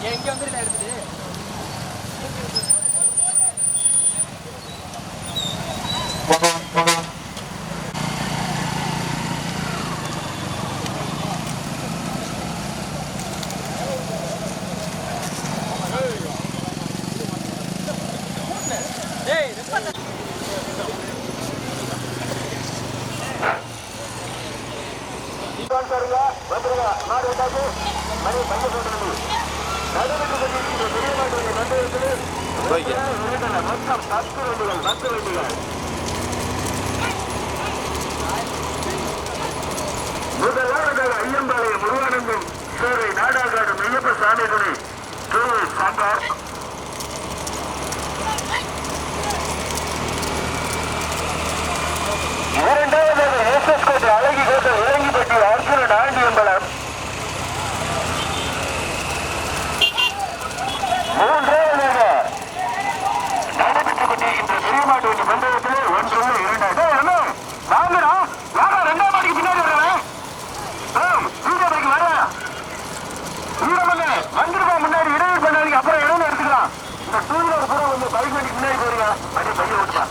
இங்கே வந்துட்டு எடுத்துட்டு முதலாவதாக ஐயம்பாளையம் முருகானந்தம் சேவை நாடாகாடு மெய்யப்ப சாமி துணை சாம்பார். இரண்டாவதாக எஸ்எஸ் கோட்டை அழகி கோட்டை இறங்கிப்பட்டி அர்ஜுனன் ஆண்டியம்பலம். மூன்றாவதாக நடைபெற்றுக் கொண்டிருக்கின்ற பெரியமாட்டு வண்டி பந்தயத்திலே 1-2 வாங்கடா யாரா 2ஆம் மாடிக்கு பின்னாடி வரவன் வீட்டை வர வந்துருப்பா முன்னாடி இடையில் பண்ணாதீங்க. அப்புறம் இடம் எடுத்துக்கலாம். இந்த 2-வீலர் பூரா வந்து பைக் வண்டிக்கு முன்னாடி போறீங்க. அப்படியே பையன் ஓட்டுப்பா.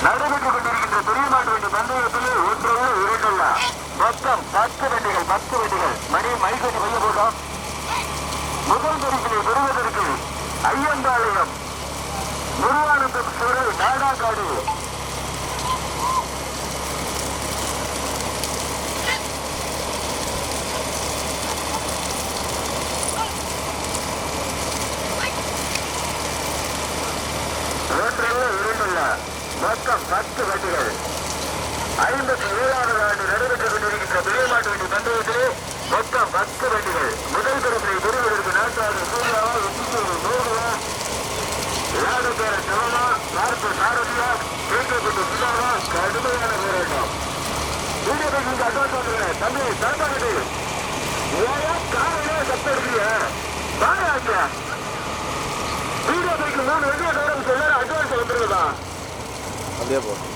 நடைபெற்றுக் கொண்டிருக்கின்ற பெரியமாட்டு வண்டி பந்தயத்திலே 1-2 மொத்தம் 10 வண்டிகள் மணி மைக் வண்டி பையன் போட்டோம். முதல் பரிசினை பெறுவதற்கு ஐயம்பாளையம் முருகானந்தம் சிறு நாடாகாடு மொத்தம் 10 வண்டிகள் 57வது ஆண்டு நடைபெற்றுக் கொண்டிருக்கின்ற பெரியமாட்டு வண்டி பந்தயத்திலே மொத்தம் 10 வண்டிகள். முதல் பரிசினை பெறுவதற்கு நாட்டாளர் சூர்யாவா, நூறுவா, யாருக்கார சவமா, பார்த்து சாரதியா, கேட்கப்பட்டு சுதாவா கடுமையான போராட்டம். வீடியோ பேசுங்க அட்வான்ஸ் வந்துருங்க. தம்பி சாப்பாடு ஏயா காலையிலே சத்தம் எடுக்கலையா வாங்க. வீடியோ பேக்கு 3 வண்டியை தவிர எல்லாரும் அட்வான்ஸ் வந்துருக்குதா.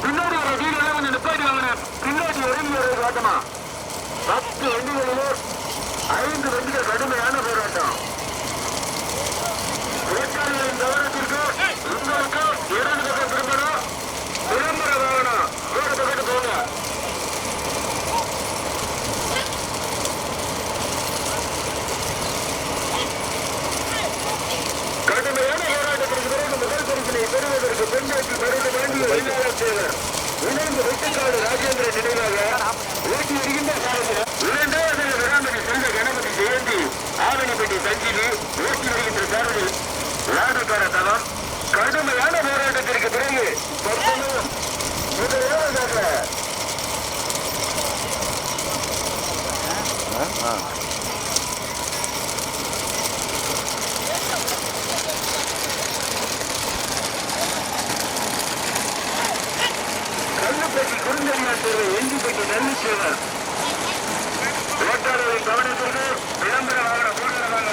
பின்னாடி ஒரு வீடு எல்லாம் கொஞ்சம் நிப்பாட்டி வாங்கின பின்னாடி இறங்கி வர்றது காட்டமா. 10 வண்டிகளிலே 5 வண்டிகள் கடுமையான போராட்டம். விவசாயிகளின் கவனத்திற்கு உங்களுக்கு இடது பக்கம் திரும்பணும். விளம்பர வாகனம் வேறு பக்கத்து போங்க. கடுமையான போராட்டத்திற்கு பிறகு முதல் பரிசினை பெறுவதற்கு பெண்களுக்கு மருந்து வாங்கிய வெளிநாளர் சேவர் இணைந்து வெட்டுக்காடு ராஜேந்திரன் நினைவாக ஓட்டி வருகின்ற சாரதியில் இரண்டாவது விராமணி செல்வ கணபதி ஜெயந்தி ஆவணிப்பட்டி சஞ்சீவி ஓட்டி வருகின்ற சாரதி லாபக்கார தலம். கடுமையான போராட்டத்திற்கு பிறகு முதலாவதாக கல்லுப்பட்டி குறுந்தடியார் தேர்வு எஞ்சிப்பட்டி நல்லிச்சேவர் ஓட்டாளரின் கவனத்திற்கு விளம்பர வாகன பூர்ணமாக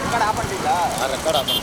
ரெக்கார்ட் ஆஃப் பண்ணிட்டீங்களா? ரெக்கார்ட் ஆஃப்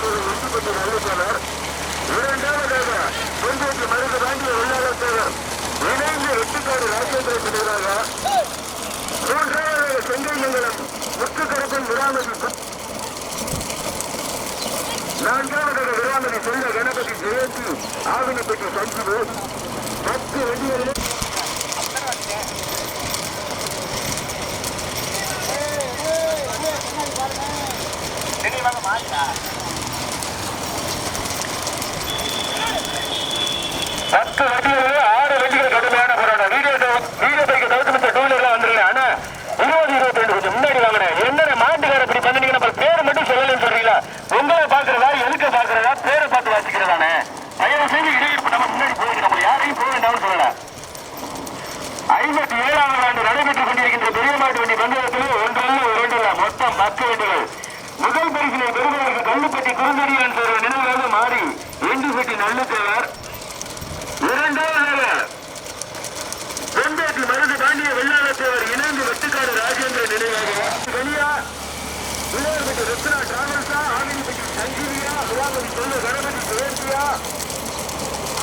எட்டுப்பட்டி நல்லவர். இரண்டாவதாக பொன்வேட்டி மருந்து வாங்கிய வெள்ளாளத்தவர் இணைந்து வெட்டுக்காடு ராஜேந்திர தலைவராக. மூன்றாவதாக செங்கைமங்கலம் முத்துக்கருப்பன் விராமதி. நான்காவதாக விராமதி செல்ல கணபதி ஜெயந்தி ஆவினப்பட்டி சஞ்சீவு. 10 வண்டிகளில் பத்து வண்டிகளில் 6 வண்டிகள் கடுமையான போராட்டம். வீடியோ பைக்கு தவிர்த்து டூ வீலர்லாம் வந்துருங்க. ஆனா 20-22 கொஞ்சம் முன்னாடி வாங்கினேன். என்ன மாட்டுக்கார இப்படி பண்ணிட்டீங்கன்னா பேரை மட்டும் சொல்லலன்னு சொல்றீங்களா? உங்களை பாக்குறதா எதுக்க பாக்குறதா பேரை பார்த்து வாசிக்கிறதானே? தயவு செய்து இடையிற்கு நம்ம முன்னாடி போயிட்டு நம்ம யாரையும் போக வேண்டாம்னு சொல்லல. 57ஆம் ஆண்டு நடைபெற்றுக் கொண்டிருக்கின்ற பெரிய மாட்டு வண்டி பந்தயத்தில் ஒன்றல்ல இரண்டல்ல மொத்தம் 10 வண்டிகள். முதல் பரிசினை பெறுவதற்கு கல்லுப்பட்டி குறுந்தடியான் தேர்வு நினைவாக மாறி எண்டுப்பட்டி நல்லத்தேவர். இரண்டாவதாக பொன்பேட்டி மருது பாண்டிய வெள்ளாளத்தேவர் இணைந்து வெட்டுக்காடு ராஜேந்திர நினைவாக. கனியா விளையாட்டு ரத்னா டிராவல்ஸா ஆவினிப்பட்டி சஞ்சீவியா விராமதி சொல்ல கணபதி ஜெயந்தியா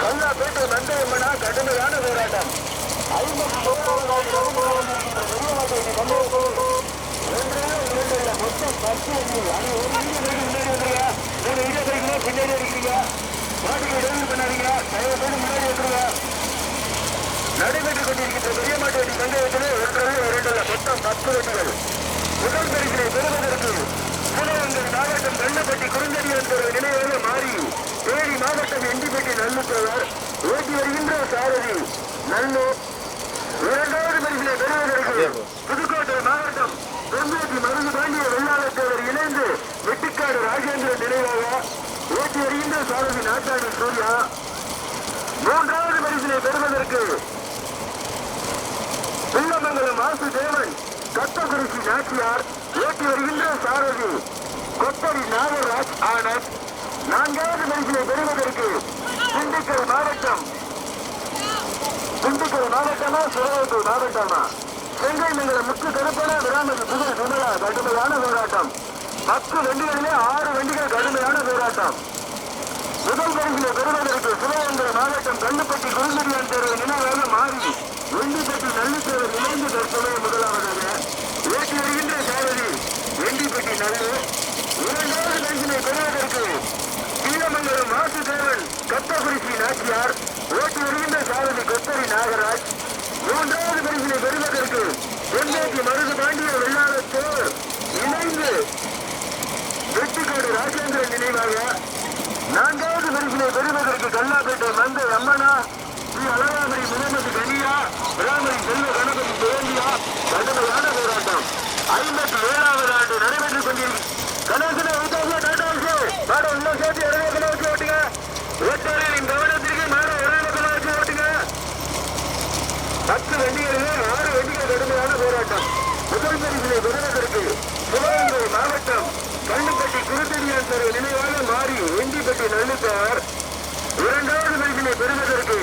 கல்லாப்பேட்டை நந்தையம்மனா கடுமையான போராட்டம். 54 மொத்தம் 10 பின்னாடி அடிக்கிறீங்க. மாட்டுக்கு இடைவெளி பண்ணாதீங்க. தயவு செய்து முன்னாடி வந்துருங்க. நடைபெற்றுக் கொண்டிருக்கின்ற பெரிய மாட்டு வண்டி பந்தயத்திலே ஒன்றல்ல இரண்டல்ல மொத்தம் 10 வண்டிகள். முதல் பரிசினை பெறுவதற்கு சிவகங்கை மாவட்டம் கண்ணப்பட்டி குறுந்தடியான் தேர்வு நினைவாக மாறி தேனி மாவட்டம் எண்டிப்பட்டி நல்லுத்தவர் ஓட்டி வருகின்ற சாரதி நல்லூர். இரண்டாவது பரிசினை பெறுவதற்கு புதுக்கோட்டை மாவட்டம் பொன்பேட்டி மருது பாண்டிய வெள்ளாளத்தேவர் இணைந்து வெட்டுக்காடு ராஜேந்திர நினைவாக ஓட்டி வருகின்ற சாரதி நாட்டாடி சூர்யா. மூன்றாவது பரிசினை பெறுவதற்கு பிள்ளமங்கலம் வாசுதேவன் கத்தகுறிச்சி நாச்சியார் ஓட்டி வருகின்ற சாரதி கொத்தரி நாகராஜ் ஆனந்த். நான்காவது பரிசினை பெறுவதற்கு திண்டுக்கல் மாவட்டமா சிவகங்கை மாவட்டமா செங்கைமங்கலம் முத்து கருப்பன விராமதி புகழ் விமலா கடுமையான போராட்டம். 10 வண்டிகளிலே 6 வண்டிகள் கடுமையான போராட்டம். முதல் பரிசினை பெறுவதற்கு சிவகங்கை மாவட்டம் கண்ணுப்பட்டி குறுந்தடியான் தேர்வு நினைவாக மாறி வெண்டிப்பட்டி நல்லுத்தேவர் இணைந்து தற்போதைய முதலாவதாக ஓட்டி வருகின்ற சாரதி வெண்டிப்பட்டி நல்லு. இரண்டாவது பரிசினை பெறுவதற்கு கீழமங்கலம் வாசுதேவன் கத்தகுறிச்சி நாச்சியார் ஓட்டி வருகின்ற சாரதி கொத்தரி நாகராஜ். மூன்றாவது பரிசினை பெறுவதற்கு பொன்பேட்டி மருது பாண்டிய வெள்ளாளத்தேவர் இணைந்து வெட்டுக்காடு ராஜேந்திரன் நினைவாக. நான்காவது பரிசினை பெறுவதற்கு கல்லாப்பேட்டை மந்தை அம்மனா ஸ்ரீ அழகாமரி முகமது கனியா பிராமணி செல்வ கணபதி ஜெயந்தியா கடுமையான போராட்டம். 57ஆவது ஆண்டு நடைபெற்றுக் கொண்டிருக்கிறது. கணேசனை ஊட்டாக டாட்டாவுக்கு மாட உள்ள சேர்த்து இடவே கண வச்சு ஓட்டுங்க. ஓட்டாளின் கவனத்திற்கு மாட ஒரே கண வச்சு ஓட்டுங்க. 10 வண்டிகளிலே 6 வண்டிகள் கடுமையான போராட்டம். முதல் பரிசினை பெறுவதற்கு சிவகங்கை மாவட்டம் கண்ணுப்பட்டி குறுந்தடியான் தேர்வு நினைவாக மாறி வெண்டிப்பட்டி நல்லுத்தவர். இரண்டாவது பரிசினை பெறுவதற்கு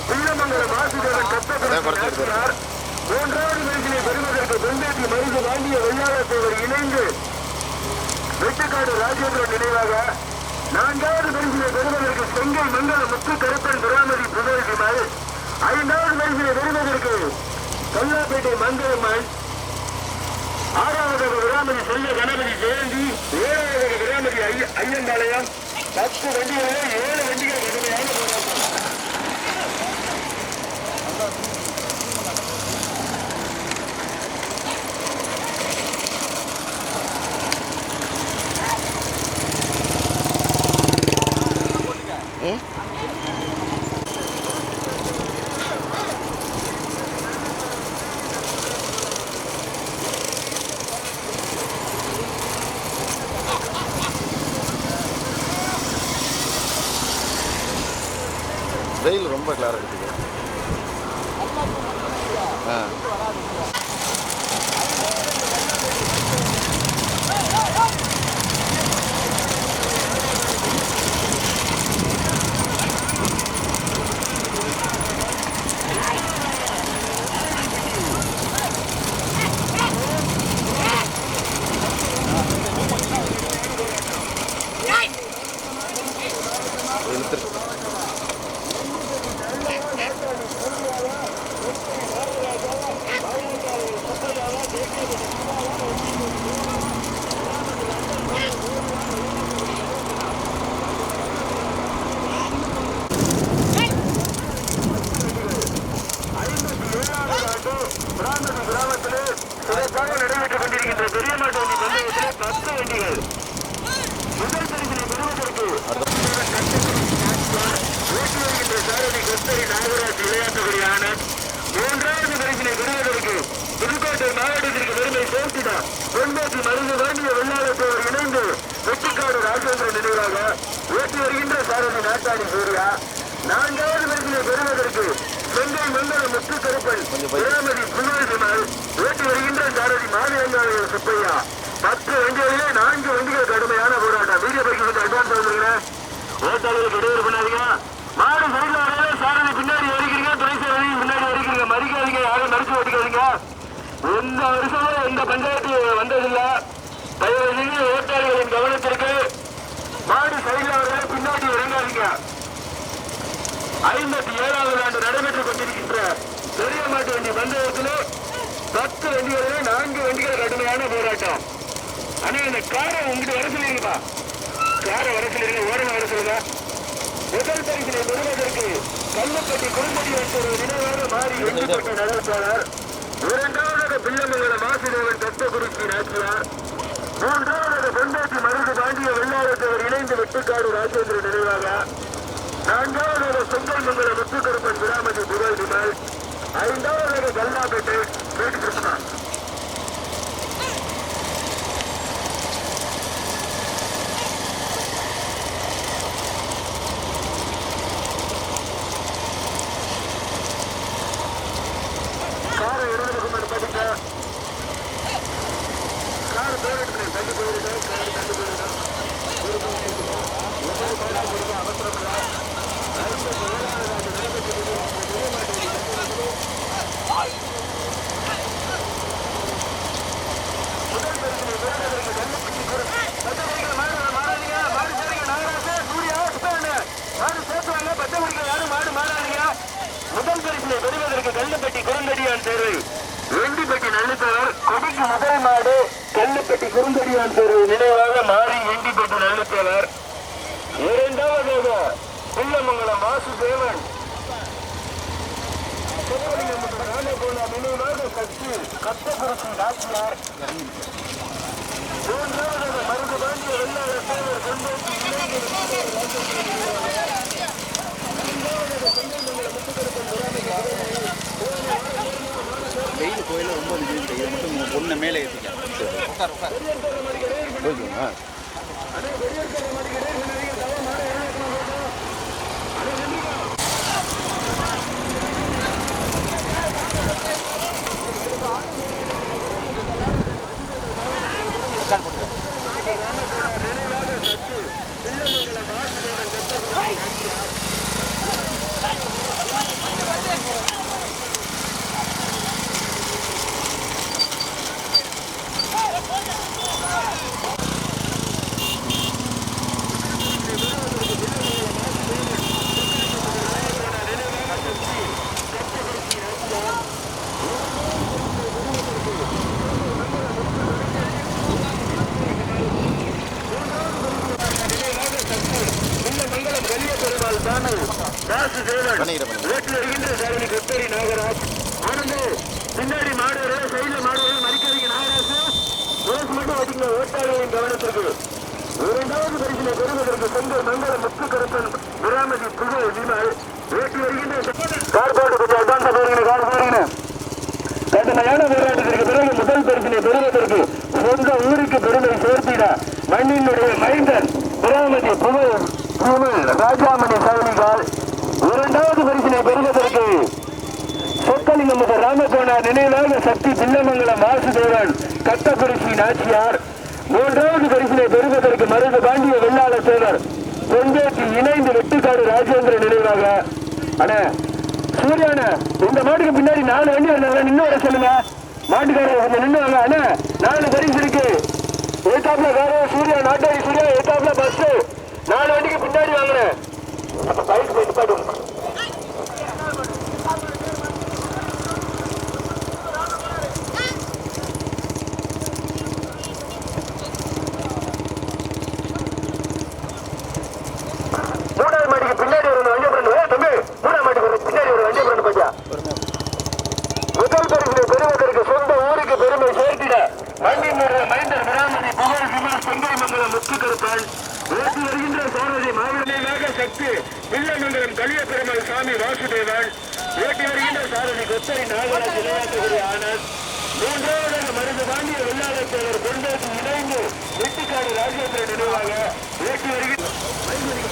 பிள்ளமங்கலம் வாசுதேவன் கத்தகுறிச்சி. மூன்றாவது பரிசினை பெறுவதற்கு பொன்பேட்டி மருது வாங்கிய வெள்ளாளத்தேவர் இணைந்து வெட்டுக்காடு ராஜேந்திரன் நினைவாக. நான்காவது பரிசினை பெறுவதற்கு செங்கை மங்கலம் முத்து கருப்பன் விராமதி புகழ் விமல். 5வது பரிசினை பெறுவதற்கு கல்லாப்பேட்டை மங்கலம்மன். 6வது விராமதி செல்ல கணபதி ஜெயந்தி. 7வது விராமதி ஐயம்பாளையம். 10 வண்டிகளிலே 7 வண்டிகள் கடுமையான போராட்டம். வெயில் ரொம்ப கிளாராக இருக்குது. வண்டிகள். முதல் பரிசினை பெறுவதற்கு ஓட்டி வருகின்ற சாரதி கொத்தரி நாகராஜ் விளையாட்டுக்குரிய ஆனந்த். மூன்றாவது பரிசினை பெறுவதற்கு புதுக்கோட்டை மாவட்டத்திற்கு பெருமை சேர்த்துதான் பொன்பேசி மருந்து வேண்டிய வெள்ளாளத்தோடு இணைந்து வெட்டிக்காடு ராஜேந்திரன் நினைவாக ஓட்டி வருகின்ற சாரதி நாட்டாணி சூர்யா. நான்காவது பரிசினை பெறுவதற்கு செங்கை மண்டல முத்துக்கருப்பன் இளமதி புகழ் விமல் ஓட்டி வருகின்ற சாரதி மாநிலங்காளைய சுப்பையா. 10 வண்டிகளிலே 4 வண்டிகள் கடுமையான போராட்டம். வீடியோ பைக்கு கொஞ்சம் அட்வான்ஸ் வந்துருங்க. ஓட்டாளர்களுக்கு இடையூறு பண்ணாதீங்க. மாடு சரியில்லை வரையில சாரதி பின்னாடி வரைக்கிறீங்க, துணை சாரதி பின்னாடி வரைக்கிறீங்க. மறிக்காதீங்க, யாரும் மறிச்சு ஓட்டிக்காதீங்க. எந்த வருஷமும் எந்த பஞ்சாயத்து வந்ததில்லை. தயவு செய்து ஓட்டாளர்களின் கவனத்திற்கு மாடு சரியில்லை வரையில பின்னாடி இறங்காதீங்க. 57வது ஆண்டு நடைபெற்றுக் கொண்டிருக்கின்ற பெரிய மாட்டு வண்டி பந்தயத்திலே 10 வண்டிகளிலே 4 வண்டிகள் கடுமையான போராட்டம். ஆனா இந்த காரை உங்ககிட்ட வர சொல்லிருங்கப்பா. காரை வர சொல்லிருங்க, ஓரமா வர சொல்லுங்க. முதல் பரிசினை பெறுவதற்கு கல்லுப்பட்டி குறும்படி ஒரு நினைவாக மாறி வெற்றிப்பட்ட நகர்த்தாளர். இரண்டாவதாக பிள்ளமங்கல மாசுதேவன் தத்தகுறிச்சி நாச்சியார். மூன்றாவதாக பொன்பேசி மருந்து பாண்டிய வெள்ளாளத்தவர் இணைந்து வெட்டுக்காடு ராஜேந்திரன் நினைவாக. நான்காவதாக செங்கல்மங்கல முத்துக்கருப்பன் விராமதி புகழ் விமல். ஐந்தாவதாக கல்லாப்பேட்டை மேட்டு கிருஷ்ணா. காரை இடதுக்கு மட்டும் பாத்தீங்க. கார் தோடு தள்ளி போயிருக்க, கார் தள்ளி போயிருக்க. அவசரம் இல்லை. முதல் பரிசினை பெறுவதற்கு கல்லுப்பட்டி குறுந்தடியான் தேர்வு வெண்டிப்பட்டி நல்லுத்தவர் கொடிக்கு முதல் மாடு கல்லுப்பட்டி குறுந்தடியான் தேர்வு நினைவாக மாறி வெண்டிப்பட்டி நல்லுத்தவர். இரண்டாவதாக பிள்ளமங்கலம் வாசுதேவன் நினைவாக கட்சி கத்தகுறிச்சி நாச்சியார். மூன்றாவதாக மருந்து பாண்டிய வெள்ளாள தேவர் கொண்டோட்டி இளைஞர் வெயில் கோயில ரொம்ப இருக்கு. இதை மட்டும் பொண்ணை மேலே ஏற்றிக்கலாம். பின்னாடி மாடுவர்கள் சைட்ல மாடுவர்கள் மறிக்காதீங்க. நாகராசு ரோஸ் மட்டும் வச்சுங்க. ஓட்டாளர்களின் கவனத்திற்கு இரண்டாவது பரிசினை பெறுவதற்கு செங்கல் மங்கள முத்துக்கருப்பன் விராமதி புகழ் விமல் ஓட்டி வருகின்ற கார் போட்டு கொஞ்சம் அட்வான்ஸா போறீங்க. கார் போறீங்க. கடுமையான போராட்டத்திற்கு பிறகு முதல் பரிசினை பெறுவதற்கு சொந்த ஊருக்கு பெருமை சேர்த்திட மண்ணினுடைய மைந்தன் விராமதி புகழ் ராஜாமணி சவுனிகால். இரண்டாவது பரிசினை பெறுவதற்கு சொக்கலிங்கம் ராமகோனார் நினைவாக சக்தி பிள்ளமங்கலம் வாசுதேவன் கத்தகுறிச்சி நாச்சியார். மூன்றாவது பரிசினை பெறுவதற்கு மருந்து பாண்டிய வெள்ளாள தேவர் பொன்பேசி இணைந்து வெட்டுக்காடு ராஜேந்திரன் நினைவாக. அண்ணா சூர்யான இந்த மாட்டுக்கு பின்னாடி 4 வண்டி வந்தாங்க. நின்று வர சொல்லுங்க. மாட்டுக்காரர் நின்று வாங்க. அண்ணா 4 பரிசு இருக்கு. ஏத்தாப்புல வேற சூர்யா நாட்டாரி சூர்யா ஏத்தாப்புல பஸ் 4 வண்டிக்கு பின்னாடி வாங்கினேன். அப்ப பைக் போய் நிப்பாட்டும். மூணாவது மாடிக்கு பின்னாடி ஒரு வண்டி பண்ணு தம்பி. 3ஆம் மாடிக்கு பின்னாடி ஒரு வண்டி பண்ணு பையா. முதல் பரிசினை பெறுவதற்கு சொந்த ஊருக்கு பெருமை சேர்த்திட மண்ணின் மைந்தர் விராமதி புகழ் சிமா செங்கைமங்கலம் முத்துக்கருப்பன் ஓட்டி வருகின்ற சாரதி மாவட்டமாக சக்தி வில்லமங்கலம் கலிய பெருமாள் சாமி வாசுதேவன் ஓட்டி வருகின்ற சாரதி கொத்தரி நாகராஜ் விளையாட்டுக்குரிய ஆனந்த் மூன்றாவதாக மருந்து தாண்டிய வெள்ளாளர் தேவர் கொண்டோசி இணைந்து வெட்டிக்காடு ராஜேந்திரன் நினைவாக ஓட்டி வருகின்ற அப்படியே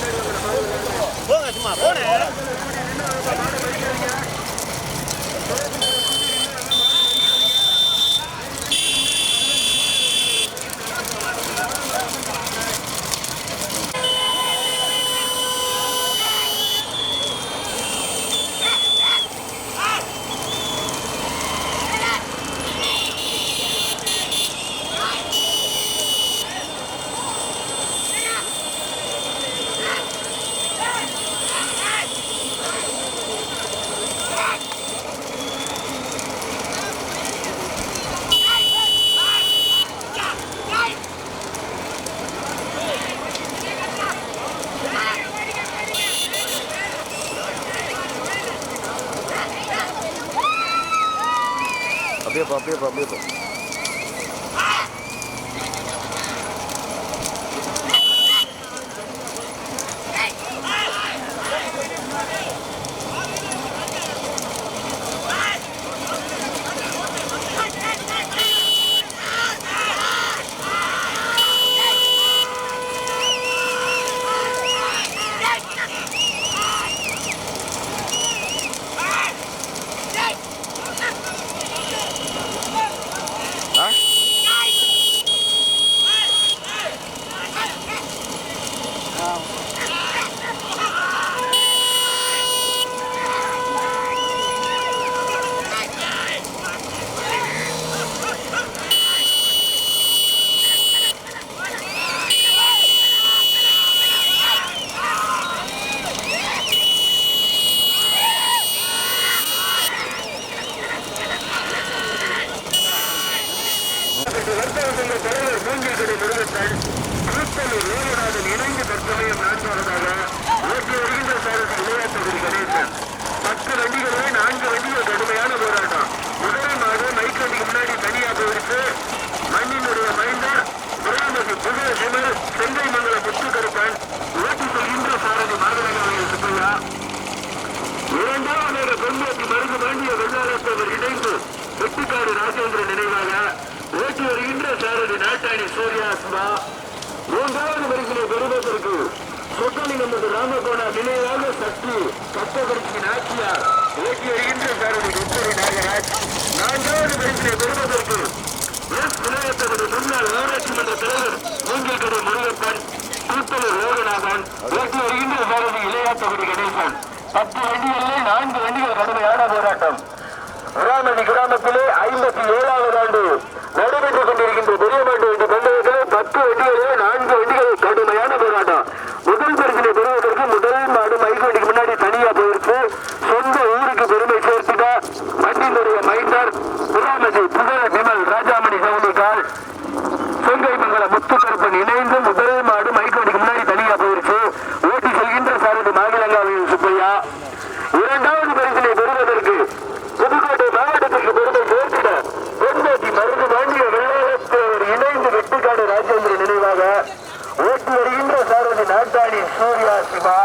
வெட்டிக்காடு ராஜேந்திரன் நினைவாக ஓட்டி வருகின்ற சாரதி நாட்டாணி சூர்யா சிவா மூன்றாவது பரிசினை பெறுவதற்கு சொக்கலிங்கம் ராமகோணா நினைவாக சக்தி கட்டபரிசி நாச்சியார் ஓட்டி வருகின்ற சாரதி கொத்தரி நாகராஜ் நான்காவது பரிசினை பெறுவதற்கு எஸ் விநாயகத்தவரது முன்னாள் ஊராட்சி மன்ற தலைவர் மூங்கில்கடை முருகப்பன் கூத்தலூர் லோகநாதன் ஓட்டி வருகின்ற சாரதி இளையாத்தகுடி கணேசன் 10 வண்டிகளில் 4 வண்டிகள் கடுமையான போராட்டம் விராமதி கிராமத்திலே 57வது ஆண்டு நடைபெற்றுக் கொண்டிருக்கின்ற பெரியமாட்டு வண்டி பந்தயத்திலே 10 வண்டிகளிலே 4 வண்டிகள் கடுமையான போராட்டம் முதல் பரிசினை பெறுவதற்கு முதல் மாடு மைக் வண்டிக்கு முன்னாடி தனியா போயிருக்கு சொந்த ஊருக்கு பெருமை சேர்த்துக்க வண்டியினுடைய மைந்தர் விராமதி புகழ விமல் ராஜாமணி சவுண்டிக்கால் செங்கைமங்கலம் முத்துக்கருப்பன் இணைந்து முதல் மாடு மைக் வண்டிக்கு முன்னாடி தனியா போயிருக்கு ஓட்டி செல்கின்ற சாரதி மாகிலங்காவின் சுப்பையா இரண்டாவது பரிசினை பெறுவதற்கு புதுக்கோட்டை மாவட்டத்திற்கு பெருமை சேர்த்திட பொன்மேட்டி மருந்து வாங்கிய வெள்ளாளத்தேவர் இணைந்து வெட்டிக்காடு ராஜேந்திரன் நினைவாக ஓட்டி வருகின்ற சாரதி நாட்டாணி சூர்யா சிவா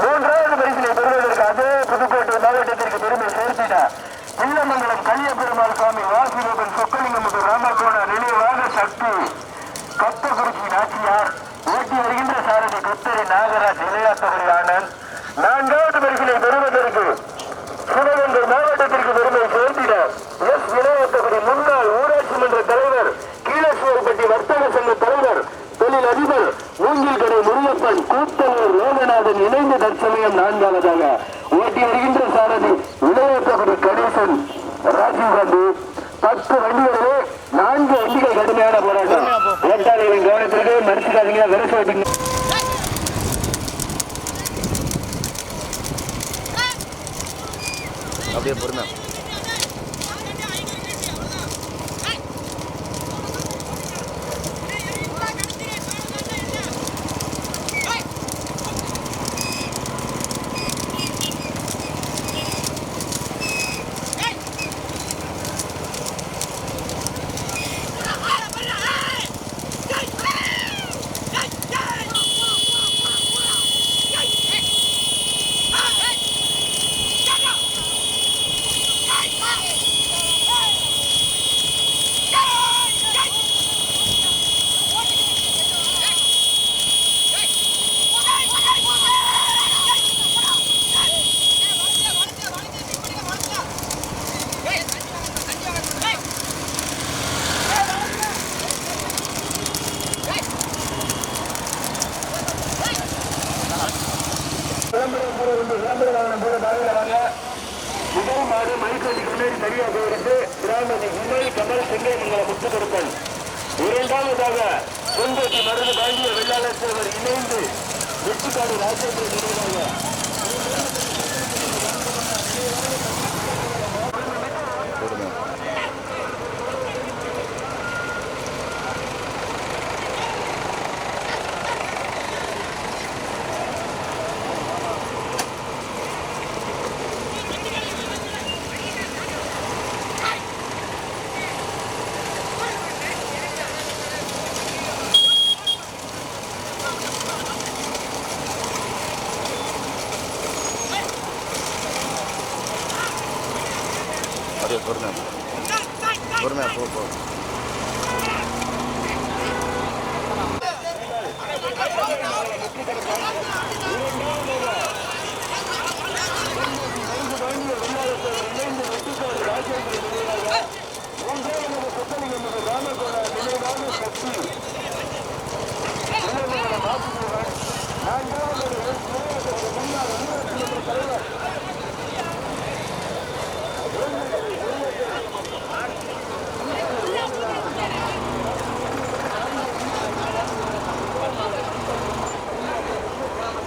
மூன்றாவது பரிசினை பெறுவதற்கு அதே புதுக்கோட்டை மாவட்டத்திற்கு பெருமை சேர்த்திட வில்லமங்கலம் கலிய பெருமாள் சுவாமி வாசுதேவன் சொக்கலிங்கம் ராமகோணா நினைவாக சக்தி கத்தகுறிச்சி நாச்சியார் ஓட்டி வருகின்ற சாரதி கொத்தரி நாகராஜ் இளையாத்தகுடி ஆனந்த் நான்காவது பரிசினை பெறுவதற்கு சிவகங்கை மாவட்டத்திற்கு பெருமை சேர்த்திட எஸ் விளையாட்டபடி முன்னாள் ஊராட்சி மன்ற தலைவர் கீழசூர்பட்டி வர்த்தக சங்க தலைவர் தொழில் அதிபர் மூங்கில்கடை முருகப்பன் கூத்தலூர் லோகநாதன் இணைந்து தற்சமயம் 4வதாக ஓட்டி வருகின்ற சாரதி விளையாட்டபடி கணேசன் ராஜீவ்காந்தி 10 வண்டிகளிலே 4 வண்டிகள் கடுமையான போராட்டம் ஓட்டாளிகளின் கவனத்திற்கு மறுத்துக்காதீங்க விரச ஓட்டிங்க அப்படியே பொறுமை முதல் மாடு மைக்கோடி முன்னாடி சரியா போயிருக்கு. கிராமதி முன்னாடி கமல் செங்கைமங்கலம் முத்துக்கருப்பன். இரண்டாவதாக பொன்பட்டி மருந்து வாங்கிய வெள்ளாளர் சேவர் இணைந்து வெட்டுக்காடு ராஜேந்திர நினைவாக பொறுமையா போ.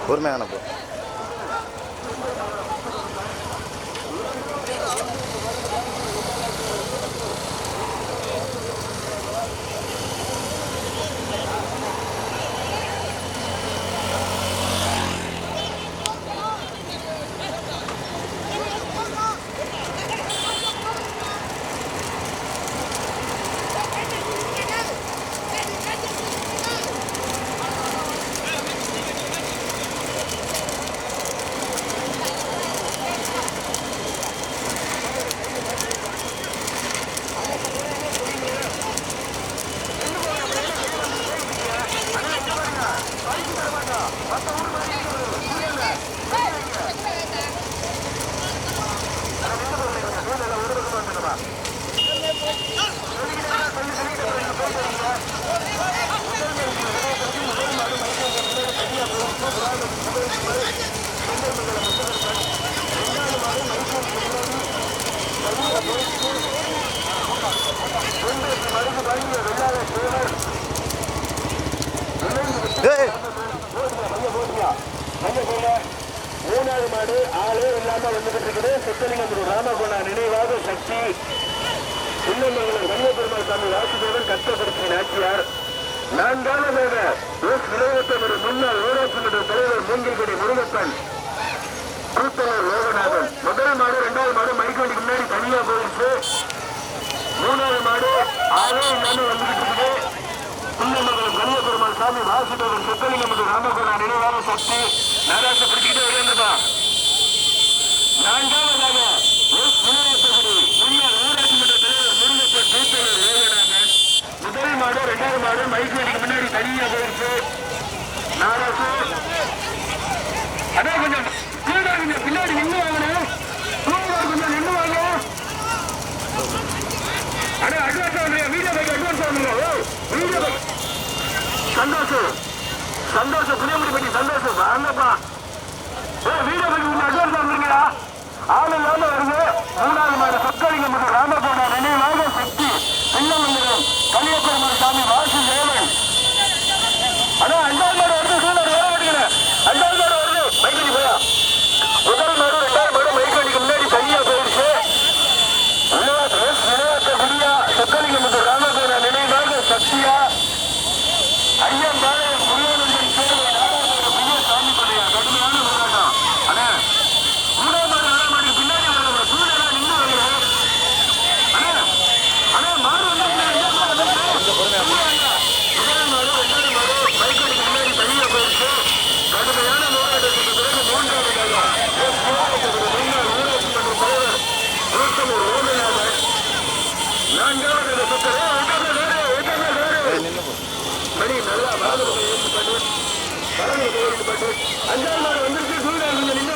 பொறுமையான போ. மூணாவது மாடு ஆளே இல்லாம வந்துகிட்டு இருக்குது. சொத்தலிங்கம் ராமகுணா நினைவாக சக்தி சின்னமங்கலம் கன்னியபெருமாள் சாமி வாசுதேவன் கஷ்டப்படுத்திய நாச்சியார். நான்காவதாக விளையாட்டவர் முன்னாள் ஊராட்சி மன்ற தலைவர் மூங்கில்குடி முருகப்பன் கூத்தலூர் லோகநாதன். முதல் மாடு இரண்டாவது மாடு மைக்கோடிக்கு முன்னாடி தனியா போயிடுச்சு. மூணாவது மாடு ஆளே இல்லாம வந்துகிட்டு இருக்குது. சின்னமங்கலம் கன்னியபெருமாள் சாமி வாசுதேவன் சொத்தலிங்கம் ராமகுணா நினைவாக சக்தி நாராசப்படுத்திக்கிட்டே வருகின்றதா. நான்காவதாக முன்னாள் ஊராட்சி மன்ற தலைவர் முருகப்பன் கூத்தலூர் லோகநாதன். முதல் மாடு இரண்டாவது மாடு மைக்கோடிக்கு முன்னாடி தனியா போயிடுச்சு. நாராசு அதே கொஞ்சம் பின்னாடி நின்று வாங்கணும். கொஞ்சம் நின்று வாங்க. அடே அட்வான்ஸ் வாங்க. வீடியோ பைக் அட்வான்ஸ் வாங்க. சந்தோஷம் சந்தோஷம் புளியமுடி பற்றி சந்தோஷம் வாங்கப்பா. வீடியோ பைக் அட்வான்ஸ் வாங்குறீங்களா? ஆளு இல்லாம வருது. மூணாவது மாடு சொற்கலிங்கம் ராமபோனா நினைவாக சக்தி சின்னமங்கலம் கன்னியபெருமாள் சாமி வாசுதேவன். ஆனா அஞ்சாவது மாடு வருது. சூழல் வேற மாட்டேங்கிற அஞ்சாவது மாடு வருது. மைக்கடி போயா முதல் மாடு இரண்டாவது மாடு மைக்கடிக்கு முன்னாடி தனியா போயிடுச்சு. விளையாட்ட குடியா சொற்கலிங்கம் ராமபோனா நினைவாக சக்தியா ஐயன் பாளையம் முருகன் சேர்வை பெரிய சாமி பள்ளியா கடுமையான போராட்டம். அண்ணே மூணாவது மாடு நாலாம் மாடு பின்னாடி வர சூழலா நின்று வருகிறேன். அண்ணே அண்ணே மாடு வந்து முதல் மாடு இரண்டாவது மாடு மைக்கடிக்கு முன்னாடி தனியா போயிடுச்சு. கடுமையான போராட்டத்துக்கு பிறகு மூன்றாவதாக முன்னாள் ஊராட்சி மன்ற தலைவர் கூத்தலூர் லோகநாதன். நான்காவது சுத்தரே மணி நல்லா வலது பக்கம் ஏற்பட்டு அஞ்சாவது மாடு வந்துருக்கு. சூழ்நிலை நின்று